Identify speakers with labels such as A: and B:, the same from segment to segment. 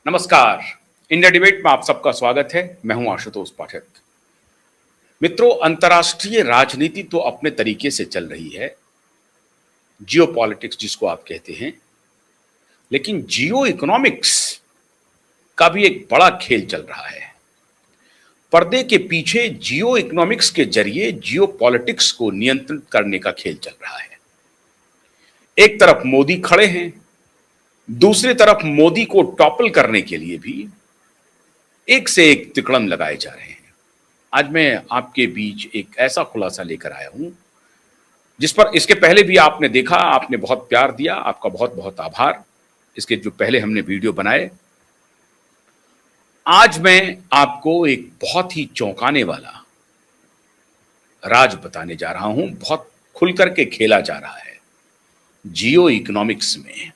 A: नमस्कार। India debate में आप सबका स्वागत है। मैं हूं आशुतोष पाठक। मित्रों, अंतर्राष्ट्रीय राजनीति तो अपने तरीके से चल रही है, जियो पॉलिटिक्स जिसको आप कहते हैं, लेकिन जियो इकोनॉमिक्स का भी एक बड़ा खेल चल रहा है। पर्दे के पीछे जियो इकोनॉमिक्स के जरिए जियो पॉलिटिक्स को नियंत्रित करने का खेल चल रहा है। एक तरफ मोदी खड़े हैं, दूसरी तरफ मोदी को टॉपल करने के लिए भी एक से एक तिकड़म लगाए जा रहे हैं। आज मैं आपके बीच एक ऐसा खुलासा लेकर आया हूं जिस पर इसके पहले भी आपने देखा, आपने बहुत प्यार दिया, आपका बहुत बहुत आभार। इसके जो पहले हमने वीडियो बनाए, आज मैं आपको एक बहुत ही चौंकाने वाला राज बताने जा रहा हूं। बहुत खुलकर के खेला जा रहा है जियो इकोनॉमिक्स में।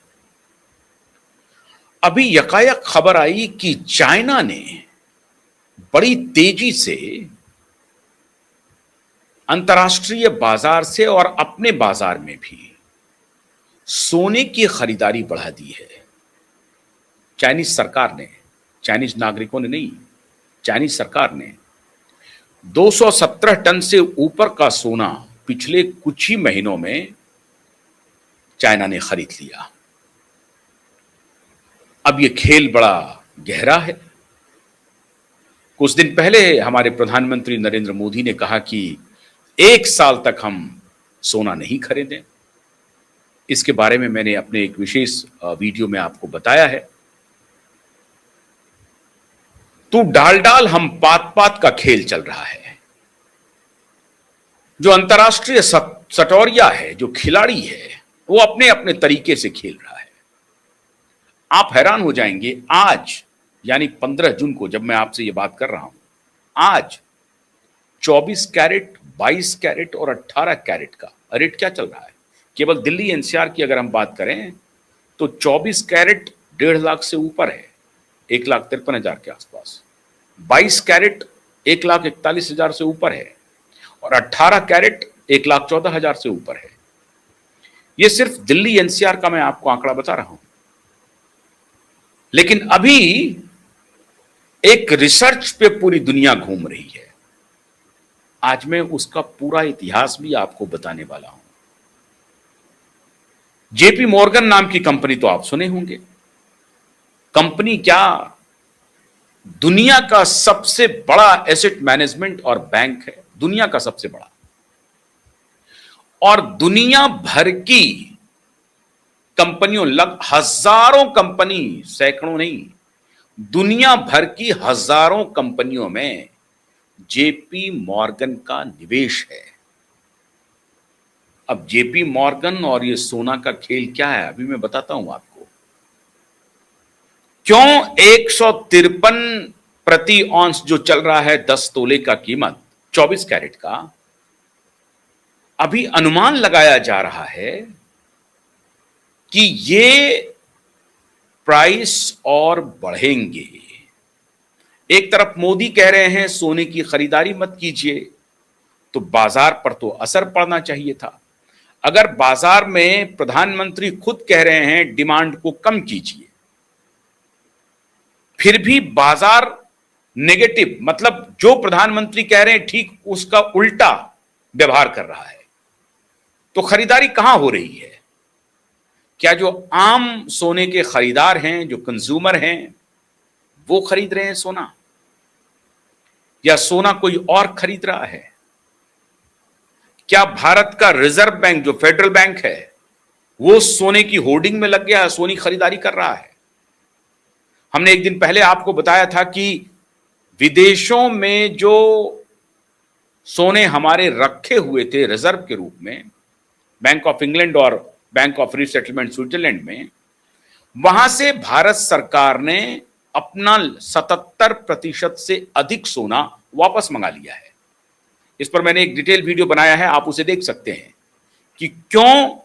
A: अभी यकायक खबर आई कि चाइना ने बड़ी तेजी से अंतर्राष्ट्रीय बाजार से और अपने बाजार में भी सोने की खरीदारी बढ़ा दी है। चाइनीज सरकार ने, चाइनीज नागरिकों ने नहीं, चाइनीज सरकार ने 217 टन से ऊपर का सोना पिछले कुछ ही महीनों में चाइना ने खरीद लिया। अब यह खेल बड़ा गहरा है। कुछ दिन पहले हमारे प्रधानमंत्री नरेंद्र मोदी ने कहा कि 1 साल तक हम सोना नहीं खरीदें। इसके बारे में मैंने अपने एक विशेष वीडियो में आपको बताया है। तू डाल डाल हम पात पात का खेल चल रहा है। जो अंतर्राष्ट्रीय सटोरिया है, जो खिलाड़ी है, वो अपने अपने तरीके से खेल रहा है। आप हैरान हो जाएंगे, आज यानी 15 जून को जब मैं आपसे ये बात कर रहा हूं, आज 24 कैरेट, 22 कैरेट और 18 कैरेट का रेट क्या चल रहा है। केवल दिल्ली एनसीआर की अगर हम बात करें तो 24 कैरेट 1.5 लाख से ऊपर है, 1,53,000 के आसपास। 22 कैरेट 1,41,000 से ऊपर है और 18 कैरेट 1,14,000 से ऊपर है। यह सिर्फ दिल्ली एनसीआर का मैं आपको आंकड़ा बता रहा हूं। लेकिन अभी एक रिसर्च पे पूरी दुनिया घूम रही है। आज मैं उसका पूरा इतिहास भी आपको बताने वाला हूं। जेपी मॉर्गन नाम की कंपनी तो आप सुने होंगे। कंपनी क्या, दुनिया का सबसे बड़ा एसेट मैनेजमेंट और बैंक है, दुनिया का सबसे बड़ा। और दुनिया भर की कंपनियों, हजारों कंपनी, सैकड़ों नहीं, दुनिया भर की हजारों कंपनियों में जेपी मॉर्गन का निवेश है। अब जेपी मॉर्गन और ये सोना का खेल क्या है, अभी मैं बताता हूं आपको। क्यों 153 प्रति औंस जो चल रहा है 10 तोले का कीमत 24 कैरेट का, अभी अनुमान लगाया जा रहा है कि ये प्राइस और बढ़ेंगे। एक तरफ मोदी कह रहे हैं सोने की खरीदारी मत कीजिए, तो बाजार पर तो असर पड़ना चाहिए था। अगर बाजार में प्रधानमंत्री खुद कह रहे हैं डिमांड को कम कीजिए, फिर भी बाजार नेगेटिव, मतलब जो प्रधानमंत्री कह रहे हैं ठीक उसका उल्टा व्यवहार कर रहा है, तो खरीदारी कहां हो रही है? क्या जो आम सोने के खरीदार हैं, जो कंज्यूमर हैं, वो खरीद रहे हैं सोना, या सोना कोई और खरीद रहा है? क्या भारत का रिजर्व बैंक जो फेडरल बैंक है वो सोने की होर्डिंग में लग गया है, सोनी खरीदारी कर रहा है? हमने एक दिन पहले आपको बताया था कि विदेशों में जो सोने हमारे रखे हुए थे रिजर्व के रूप में, बैंक ऑफ इंग्लैंड और बैंक ऑफ रीसेटलमेंट स्विट्जरलैंड में, वहां से भारत सरकार ने अपना 77% से अधिक सोना वापस मंगा लिया है। इस पर मैंने एक डिटेल वीडियो बनाया है, आप उसे देख सकते हैं कि क्यों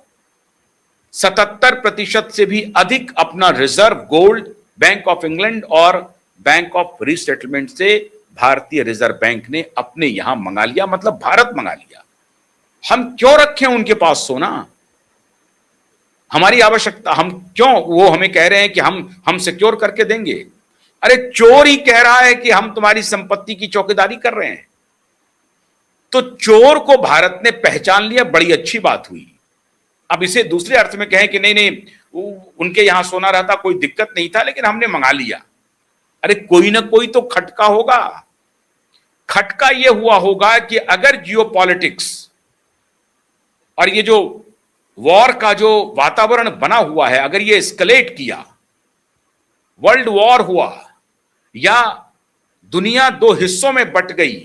A: 77% से भी अधिक अपना reserve gold bank of England और बैंक ऑफ रीसेटलमेंट से भारतीय रिजर्व बैंक ने अपने यहां मंगा लिया, मतलब भारत मंगा लिया। हम क्यों रखें उनके पास सोना? हमारी आवश्यकता, हम क्यों, वो हमें कह रहे हैं कि हम सिक्योर करके देंगे, अरे चोर ही कह रहा है कि हम तुम्हारी संपत्ति की चौकीदारी कर रहे हैं। तो चोर को भारत ने पहचान लिया, बड़ी अच्छी बात हुई। अब इसे दूसरे अर्थ में कहें कि नहीं नहीं उनके यहां सोना रहता कोई दिक्कत नहीं था, लेकिन हमने मंगा लिया। अरे कोई ना कोई तो खटका होगा। खटका यह हुआ होगा कि अगर जियोपॉलिटिक्स और ये जो वॉर का जो वातावरण बना हुआ है, अगर ये एस्केलेट किया, वर्ल्ड वॉर हुआ, या दुनिया दो हिस्सों में बट गई,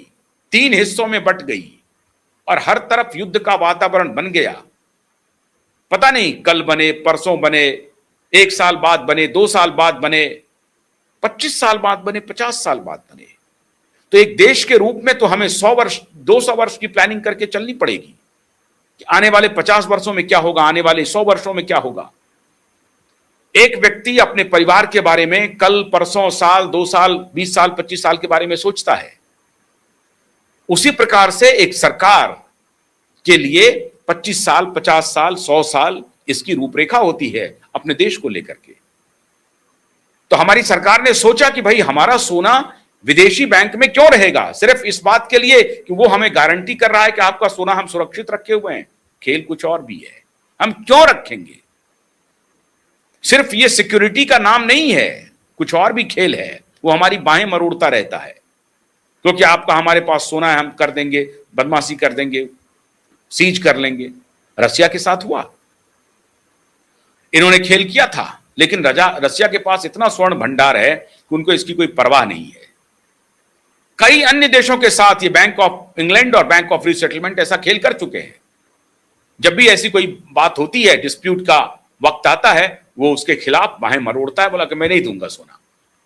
A: तीन हिस्सों में बट गई और हर तरफ युद्ध का वातावरण बन गया, पता नहीं कल बने, परसों बने, 1 साल बाद बने, 2 साल बाद बने, 25 साल बाद बने, 50 साल बाद बने, तो एक देश के रूप में तो हमें 100 वर्ष 200 वर्ष की प्लानिंग करके चलनी पड़ेगी कि आने वाले 50 वर्षों में क्या होगा, आने वाले 100 वर्षों में क्या होगा। एक व्यक्ति अपने परिवार के बारे में कल, परसों, साल, 2 साल, 20 साल, 25 साल के बारे में सोचता है। उसी प्रकार से एक सरकार के लिए 25 साल, 50 साल, 100 साल इसकी रूपरेखा होती है अपने देश को लेकर के। तो हमारी सरकार ने सोचा कि भाई हमारा सोना विदेशी बैंक में क्यों रहेगा, सिर्फ इस बात के लिए कि वो हमें गारंटी कर रहा है कि आपका सोना हम सुरक्षित रखे हुए हैं। खेल कुछ और भी है, हम क्यों रखेंगे। सिर्फ ये सिक्योरिटी का नाम नहीं है, कुछ और भी खेल है। वो हमारी बाहें मरोड़ता रहता है क्योंकि आपका हमारे पास सोना है, हम कर देंगे, बदमाशी कर देंगे, सीज कर लेंगे। रसिया के साथ हुआ, इन्होंने खेल किया था, लेकिन रसिया के पास इतना स्वर्ण भंडार है कि उनको इसकी कोई परवाह नहीं है। कई अन्य देशों के साथ ये बैंक ऑफ इंग्लैंड और बैंक ऑफ रीसेटलमेंट ऐसा खेल कर चुके हैं। जब भी ऐसी कोई बात होती है, डिस्प्यूट का वक्त आता है, वो उसके खिलाफ बाहें मरोड़ता है, बोला कि मैं नहीं दूंगा सोना,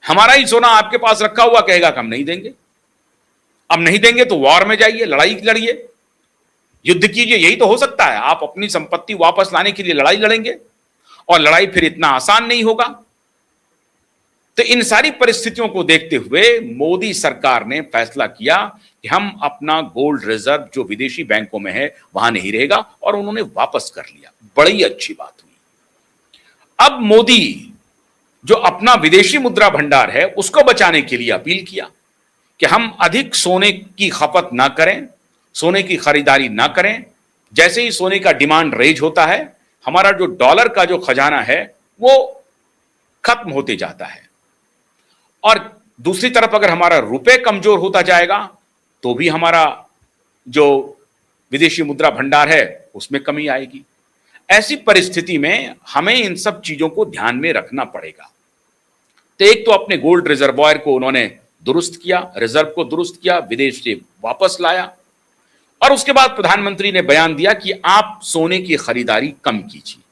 A: हमारा ही सोना आपके पास रखा हुआ, कहेगा कि हम नहीं देंगे। अब नहीं देंगे तो वॉर में जाइए, लड़ाई लड़िए, युद्ध कीजिए, यही तो हो सकता है। आप अपनी संपत्ति वापस लाने के लिए लड़ाई लड़ेंगे और लड़ाई फिर इतना आसान नहीं होगा। तो इन सारी परिस्थितियों को देखते हुए मोदी सरकार ने फैसला किया कि हम अपना गोल्ड रिजर्व जो विदेशी बैंकों में है वहां नहीं रहेगा, और उन्होंने वापस कर लिया। बड़ी अच्छी बात हुई। अब मोदी जो अपना विदेशी मुद्रा भंडार है उसको बचाने के लिए अपील किया कि हम अधिक सोने की खपत ना करें, सोने की खरीदारी ना करें। जैसे ही सोने का डिमांड रेज होता है, हमारा जो डॉलर का जो खजाना है वो खत्म होते जाता है, और दूसरी तरफ अगर हमारा रुपए कमजोर होता जाएगा तो भी हमारा जो विदेशी मुद्रा भंडार है उसमें कमी आएगी। ऐसी परिस्थिति में हमें इन सब चीजों को ध्यान में रखना पड़ेगा। तो एक तो अपने गोल्ड रिजर्वॉयर को उन्होंने दुरुस्त किया, रिजर्व को दुरुस्त किया, विदेश से वापस लाया, और उसके बाद प्रधानमंत्री ने बयान दिया कि आप सोने की खरीदारी कम कीजिए।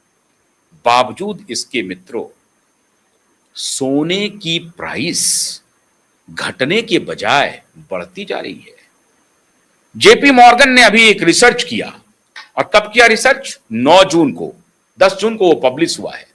A: बावजूद इसके मित्रों, सोने की प्राइस घटने के बजाय बढ़ती जा रही है। जेपी मॉर्गन ने अभी एक रिसर्च किया, और कब किया रिसर्च? 9 जून को, 10 जून को वो पब्लिश हुआ है।